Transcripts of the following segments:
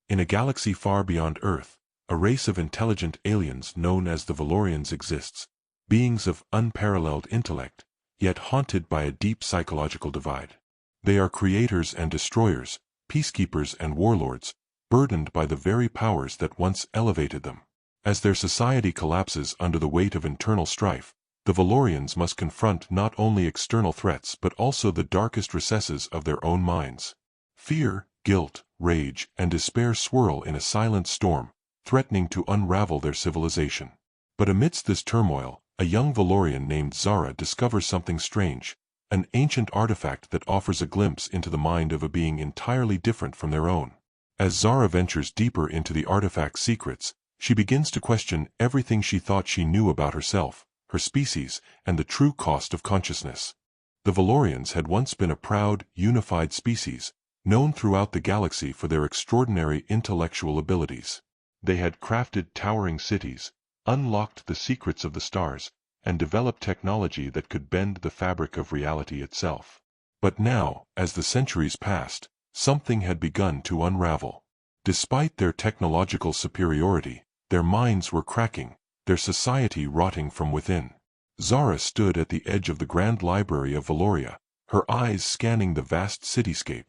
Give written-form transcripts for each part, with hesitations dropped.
In a galaxy far beyond Earth, a race of intelligent aliens known as the Valorians exists, beings of unparalleled intellect, yet haunted by a deep psychological divide. They are creators and destroyers, peacekeepers and warlords, burdened by the very powers that once elevated them. As their society collapses under the weight of internal strife, the Valorians must confront not only external threats but also the darkest recesses of their own minds. Fear, guilt, rage, and despair swirl in a silent storm, threatening to unravel their civilization. But amidst this turmoil, a young Valorian named Zara discovers something strange, an ancient artifact that offers a glimpse into the mind of a being entirely different from their own. As Zara ventures deeper into the artifact's secrets, she begins to question everything she thought she knew about herself, her species, and the true cost of consciousness. The Valorians had once been a proud, unified species, known throughout the galaxy for their extraordinary intellectual abilities. They had crafted towering cities, unlocked the secrets of the stars, and developed technology that could bend the fabric of reality itself. But now, as the centuries passed, something had begun to unravel. Despite their technological superiority, their minds were cracking, their society rotting from within. Zara stood at the edge of the grand library of Valoria, her eyes scanning the vast cityscape.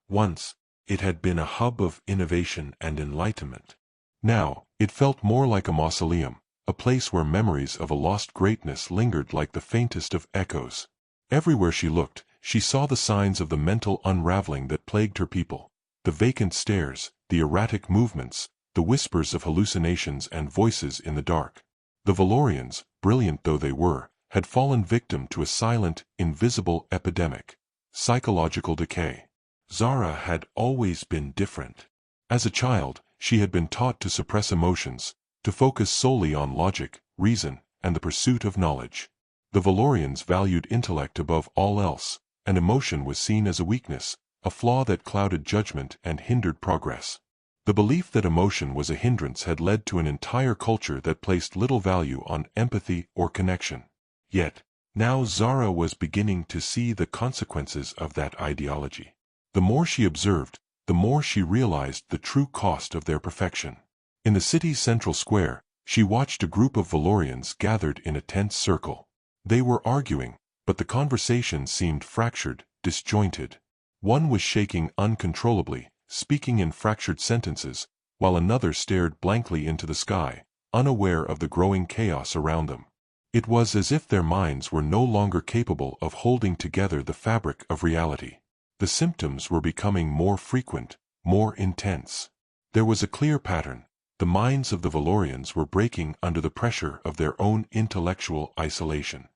Once, it had been a hub of innovation and enlightenment. Now, it felt more like a mausoleum, a place where memories of a lost greatness lingered like the faintest of echoes. Everywhere she looked, she saw the signs of the mental unraveling that plagued her people: the vacant stares, the erratic movements, the whispers of hallucinations and voices in the dark. The Valorians, brilliant though they were, had fallen victim to a silent, invisible epidemic: psychological decay. Zara had always been different. As a child, she had been taught to suppress emotions, to focus solely on logic, reason, and the pursuit of knowledge. The Valorians valued intellect above all else, and emotion was seen as a weakness, a flaw that clouded judgment and hindered progress. The belief that emotion was a hindrance had led to an entire culture that placed little value on empathy or connection. Yet, now Zara was beginning to see the consequences of that ideology. The more she observed, the more she realized the true cost of their perfection. In the city's central square, she watched a group of Valorians gathered in a tense circle. They were arguing, but the conversation seemed fractured, disjointed. One was shaking uncontrollably, speaking in fractured sentences, while another stared blankly into the sky, unaware of the growing chaos around them. It was as if their minds were no longer capable of holding together the fabric of reality. The symptoms were becoming more frequent, more intense. There was a clear pattern: the minds of the Valorians were breaking under the pressure of their own intellectual isolation.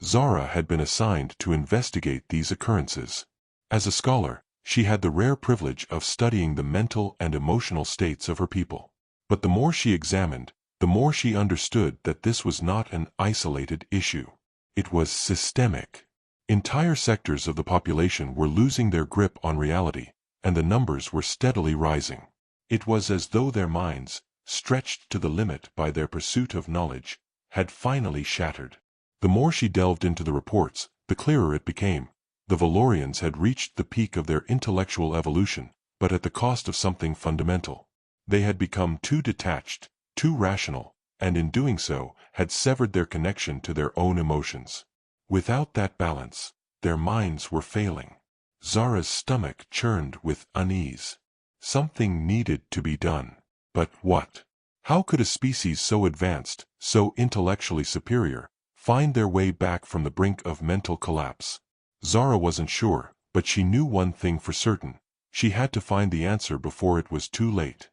Zara had been assigned to investigate these occurrences. As a scholar, she had the rare privilege of studying the mental and emotional states of her people. But the more she examined, the more she understood that this was not an isolated issue. It was systemic. Entire sectors of the population were losing their grip on reality, and the numbers were steadily rising. It was as though their minds, stretched to the limit by their pursuit of knowledge, had finally shattered. The more she delved into the reports, the clearer it became. The Valorians had reached the peak of their intellectual evolution, but at the cost of something fundamental. They had become too detached, too rational, and in doing so, had severed their connection to their own emotions. Without that balance, their minds were failing. Zara's stomach churned with unease. Something needed to be done. But what? How could a species so advanced, so intellectually superior, find their way back from the brink of mental collapse? Zara wasn't sure, but she knew one thing for certain: she had to find the answer before it was too late.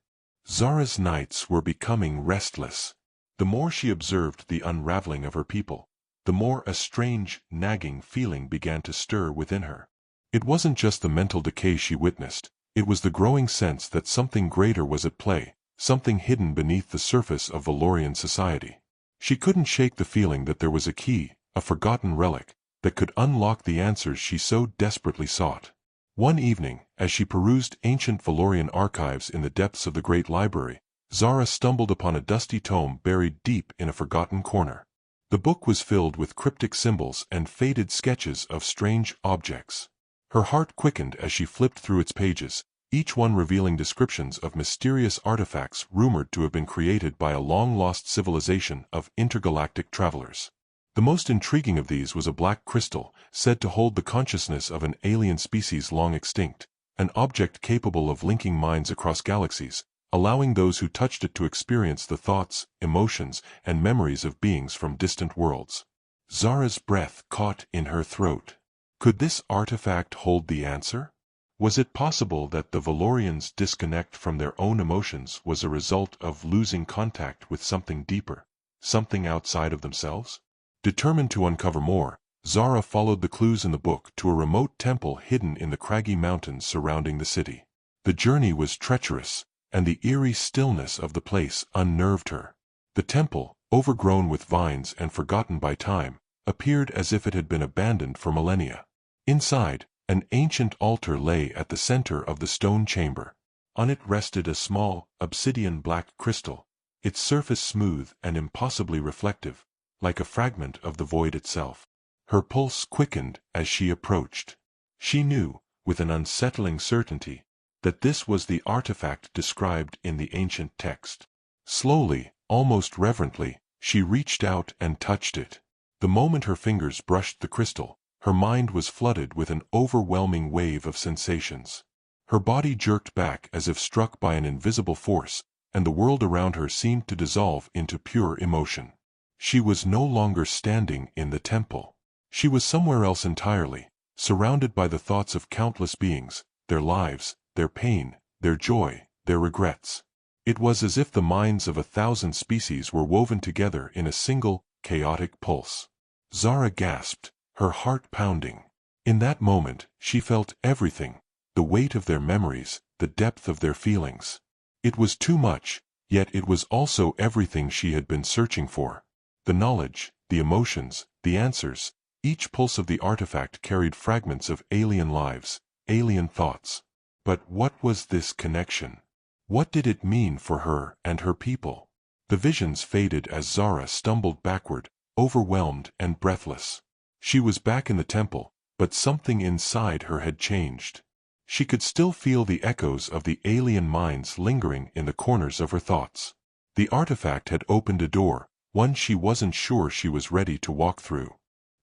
Zara's nights were becoming restless. The more she observed the unraveling of her people, the more a strange, nagging feeling began to stir within her. It wasn't just the mental decay she witnessed, it was the growing sense that something greater was at play, something hidden beneath the surface of Valorian society. She couldn't shake the feeling that there was a key, a forgotten relic, that could unlock the answers she so desperately sought. One evening, as she perused ancient Valorian archives in the depths of the great library, Zara stumbled upon a dusty tome buried deep in a forgotten corner. The book was filled with cryptic symbols and faded sketches of strange objects. Her heart quickened as she flipped through its pages, each one revealing descriptions of mysterious artifacts rumored to have been created by a long-lost civilization of intergalactic travelers. The most intriguing of these was a black crystal, said to hold the consciousness of an alien species long extinct, an object capable of linking minds across galaxies, allowing those who touched it to experience the thoughts, emotions, and memories of beings from distant worlds. Zara's breath caught in her throat. Could this artifact hold the answer? Was it possible that the Valorians' disconnect from their own emotions was a result of losing contact with something deeper, something outside of themselves? Determined to uncover more, Zara followed the clues in the book to a remote temple hidden in the craggy mountains surrounding the city. The journey was treacherous, and the eerie stillness of the place unnerved her. The temple, overgrown with vines and forgotten by time, appeared as if it had been abandoned for millennia. Inside, an ancient altar lay at the center of the stone chamber. On it rested a small, obsidian black crystal, its surface smooth and impossibly reflective, like a fragment of the void itself. Her pulse quickened as she approached. She knew, with an unsettling certainty, that this was the artifact described in the ancient text. Slowly, almost reverently, she reached out and touched it. The moment her fingers brushed the crystal, her mind was flooded with an overwhelming wave of sensations. Her body jerked back as if struck by an invisible force, and the world around her seemed to dissolve into pure emotion. She was no longer standing in the temple. She was somewhere else entirely, surrounded by the thoughts of countless beings, their lives, their pain, their joy, their regrets. It was as if the minds of 1,000 species were woven together in a single, chaotic pulse. Zara gasped, her heart pounding. In that moment, she felt everything, the weight of their memories, the depth of their feelings. It was too much, yet it was also everything she had been searching for. The knowledge, the emotions, the answers, each pulse of the artifact carried fragments of alien lives, alien thoughts. But what was this connection? What did it mean for her and her people? The visions faded as Zara stumbled backward, overwhelmed and breathless. She was back in the temple, but something inside her had changed. She could still feel the echoes of the alien minds lingering in the corners of her thoughts. The artifact had opened a door, one she wasn't sure she was ready to walk through.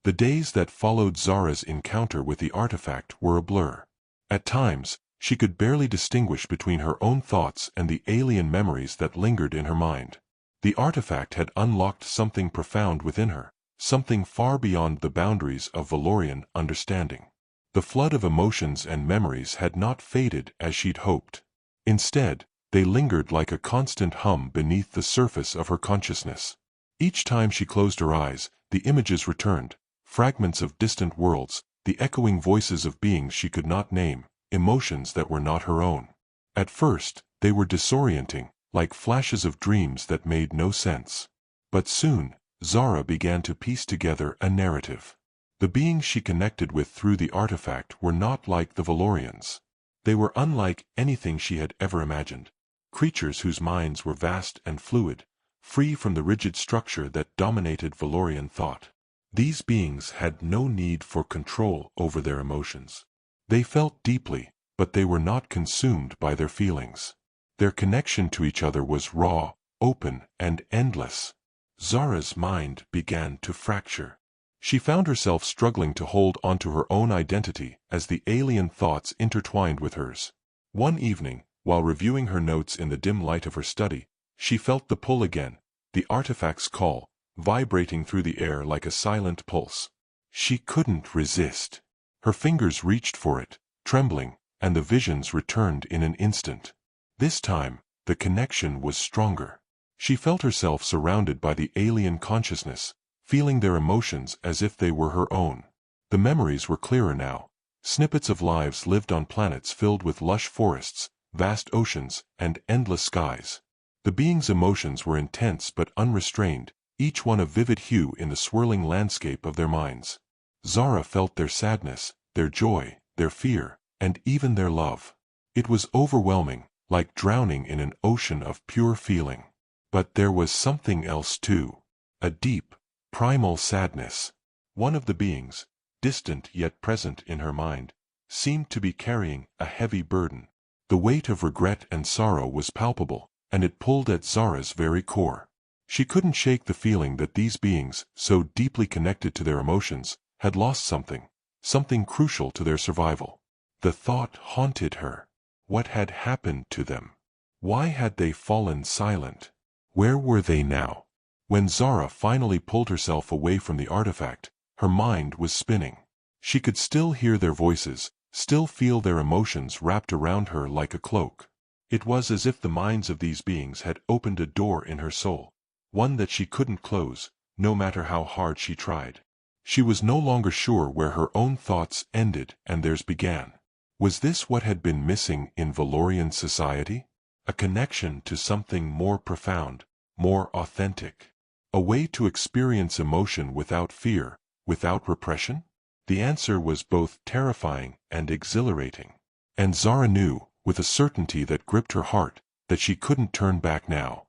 The days that followed Zara's encounter with the artifact were a blur. At times, she could barely distinguish between her own thoughts and the alien memories that lingered in her mind. The artifact had unlocked something profound within her, something far beyond the boundaries of Valorian understanding. The flood of emotions and memories had not faded as she'd hoped. Instead, they lingered like a constant hum beneath the surface of her consciousness. Each time she closed her eyes, the images returned, fragments of distant worlds, the echoing voices of beings she could not name, emotions that were not her own. At first, they were disorienting, like flashes of dreams that made no sense. But soon, Zara began to piece together a narrative. The beings she connected with through the artifact were not like the Valorians. They were unlike anything she had ever imagined. Creatures whose minds were vast and fluid, free from the rigid structure that dominated Valorian thought. These beings had no need for control over their emotions. They felt deeply, but they were not consumed by their feelings. Their connection to each other was raw, open, and endless. Zara's mind began to fracture. She found herself struggling to hold onto her own identity as the alien thoughts intertwined with hers. One evening, while reviewing her notes in the dim light of her study, she felt the pull again, the artifact's call, vibrating through the air like a silent pulse. She couldn't resist. Her fingers reached for it, trembling, and the visions returned in an instant. This time, the connection was stronger. She felt herself surrounded by the alien consciousness, feeling their emotions as if they were her own. The memories were clearer now, snippets of lives lived on planets filled with lush forests, vast oceans, and endless skies. The beings' emotions were intense but unrestrained, each one a vivid hue in the swirling landscape of their minds. Zara felt their sadness, their joy, their fear, and even their love. It was overwhelming, like drowning in an ocean of pure feeling. But there was something else too. A deep, primal sadness. One of the beings, distant yet present in her mind, seemed to be carrying a heavy burden. The weight of regret and sorrow was palpable, and it pulled at Zara's very core. She couldn't shake the feeling that these beings, so deeply connected to their emotions, had lost something crucial to their survival. The thought haunted her. What had happened to them? Why had they fallen silent? Where were they now? When Zara finally pulled herself away from the artifact, her mind was spinning. She could still hear their voices, still feel their emotions wrapped around her like a cloak. It was as if the minds of these beings had opened a door in her soul, one that she couldn't close, no matter how hard she tried. She was no longer sure where her own thoughts ended and theirs began. Was this what had been missing in Valorian society? A connection to something more profound, more authentic. A way to experience emotion without fear, without repression? The answer was both terrifying and exhilarating. And Zara knew, with a certainty that gripped her heart, that she couldn't turn back now.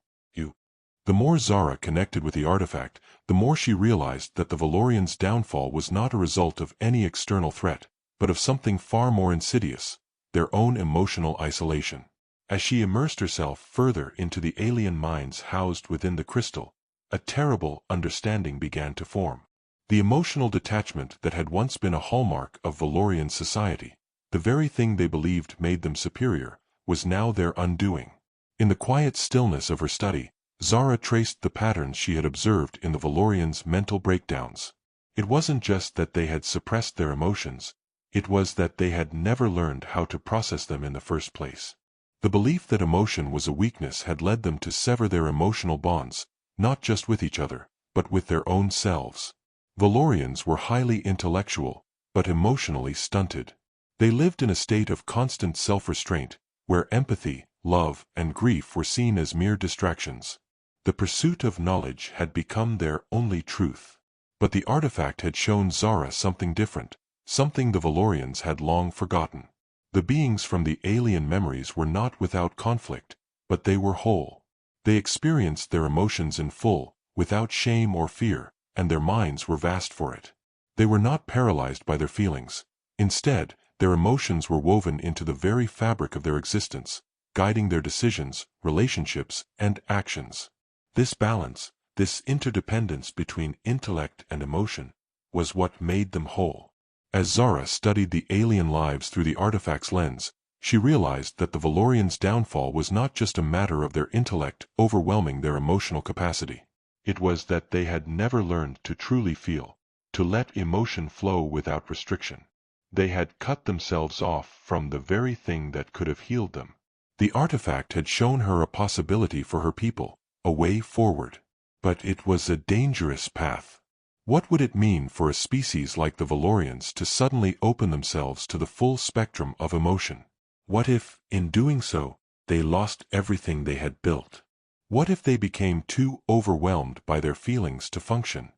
The more Zara connected with the artifact, the more she realized that the Valorians' downfall was not a result of any external threat, but of something far more insidious, their own emotional isolation. As she immersed herself further into the alien minds housed within the crystal, a terrible understanding began to form. The emotional detachment that had once been a hallmark of Valorian society, the very thing they believed made them superior, was now their undoing. In the quiet stillness of her study, Zara traced the patterns she had observed in the Valorians' mental breakdowns. It wasn't just that they had suppressed their emotions, it was that they had never learned how to process them in the first place. The belief that emotion was a weakness had led them to sever their emotional bonds, not just with each other, but with their own selves. Valorians were highly intellectual, but emotionally stunted. They lived in a state of constant self-restraint, where empathy, love, and grief were seen as mere distractions. The pursuit of knowledge had become their only truth. But the artifact had shown Zara something different, something the Valorians had long forgotten. The beings from the alien memories were not without conflict, but they were whole. They experienced their emotions in full, without shame or fear, and their minds were vast for it. They were not paralyzed by their feelings. Instead, their emotions were woven into the very fabric of their existence, guiding their decisions, relationships, and actions. This balance, this interdependence between intellect and emotion, was what made them whole. As Zara studied the alien lives through the artifact's lens, she realized that the Valorians' downfall was not just a matter of their intellect overwhelming their emotional capacity. It was that they had never learned to truly feel, to let emotion flow without restriction. They had cut themselves off from the very thing that could have healed them. The artifact had shown her a possibility for her people, a way forward. But it was a dangerous path. What would it mean for a species like the Valorians to suddenly open themselves to the full spectrum of emotion? What if, in doing so, they lost everything they had built? What if they became too overwhelmed by their feelings to function?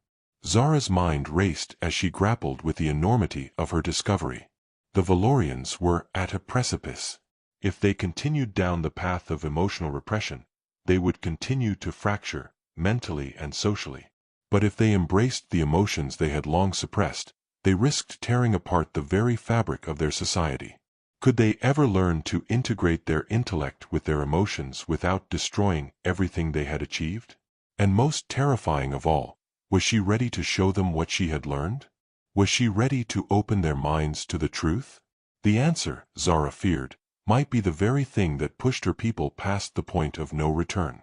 Zara's mind raced as she grappled with the enormity of her discovery. The Valorians were at a precipice. If they continued down the path of emotional repression, they would continue to fracture, mentally and socially. But if they embraced the emotions they had long suppressed, they risked tearing apart the very fabric of their society. Could they ever learn to integrate their intellect with their emotions without destroying everything they had achieved? And most terrifying of all, was she ready to show them what she had learned? Was she ready to open their minds to the truth? The answer, Zara feared, might be the very thing that pushed her people past the point of no return.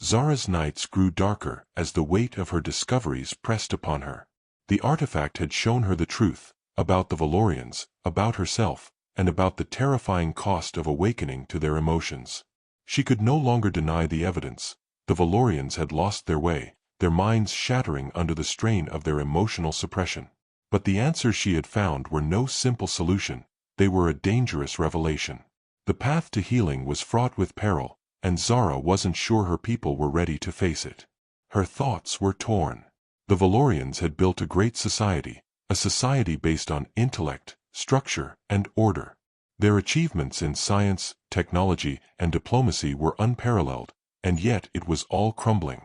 Zara's nights grew darker as the weight of her discoveries pressed upon her. The artifact had shown her the truth, about the Valorians, about herself, and about the terrifying cost of awakening to their emotions. She could no longer deny the evidence. The Valorians had lost their way, their minds shattering under the strain of their emotional suppression. But the answers she had found were no simple solution, they were a dangerous revelation. The path to healing was fraught with peril, and Zara wasn't sure her people were ready to face it. Her thoughts were torn. The Valorians had built a great society, a society based on intellect, structure, and order. Their achievements in science, technology, and diplomacy were unparalleled, and yet it was all crumbling.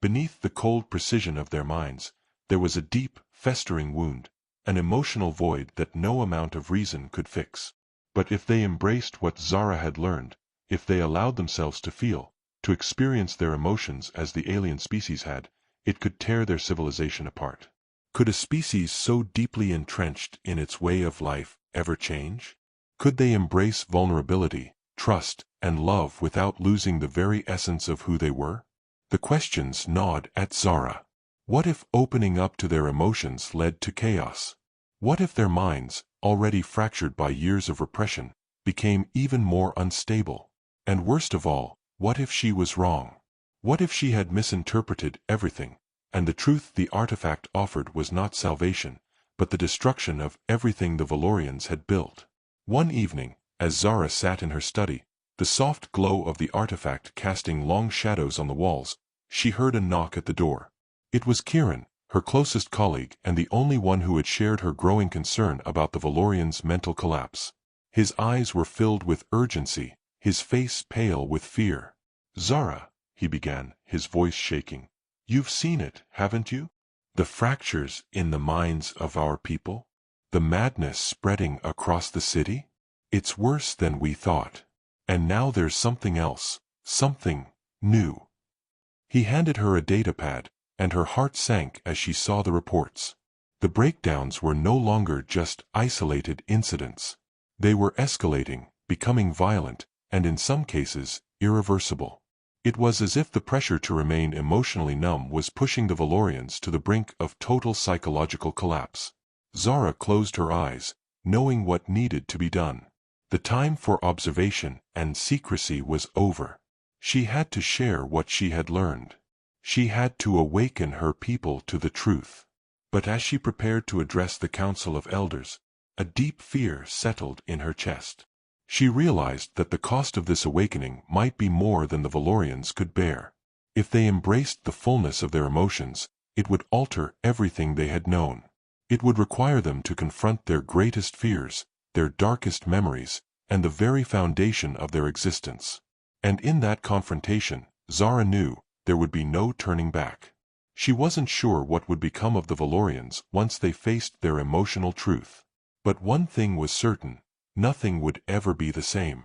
Beneath the cold precision of their minds, there was a deep, festering wound, an emotional void that no amount of reason could fix. But if they embraced what Zara had learned, if they allowed themselves to feel, to experience their emotions as the alien species had, it could tear their civilization apart. Could a species so deeply entrenched in its way of life ever change? Could they embrace vulnerability, trust, and love without losing the very essence of who they were? The questions gnawed at Zara. What if opening up to their emotions led to chaos? What if their minds, already fractured by years of repression, became even more unstable? And worst of all, what if she was wrong? What if she had misinterpreted everything, and the truth the artifact offered was not salvation, but the destruction of everything the Valorians had built? One evening, as Zara sat in her study, the soft glow of the artifact casting long shadows on the walls, she heard a knock at the door. It was Kieran, her closest colleague and the only one who had shared her growing concern about the Valorians' mental collapse. His eyes were filled with urgency, his face pale with fear. "Zara," he began, his voice shaking, "you've seen it, haven't you? The fractures in the minds of our people? The madness spreading across the city? It's worse than we thought. And now there's something else, something new." He handed her a datapad, and her heart sank as she saw the reports. The breakdowns were no longer just isolated incidents. They were escalating, becoming violent, and in some cases, irreversible. It was as if the pressure to remain emotionally numb was pushing the Valorians to the brink of total psychological collapse. Zara closed her eyes, knowing what needed to be done. The time for observation and secrecy was over. She had to share what she had learned. She had to awaken her people to the truth. But as she prepared to address the Council of Elders, a deep fear settled in her chest. She realized that the cost of this awakening might be more than the Valorians could bear. If they embraced the fullness of their emotions, it would alter everything they had known. It would require them to confront their greatest fears, their darkest memories, and the very foundation of their existence. And in that confrontation, Zara knew, there would be no turning back. She wasn't sure what would become of the Valorians once they faced their emotional truth. But one thing was certain, nothing would ever be the same.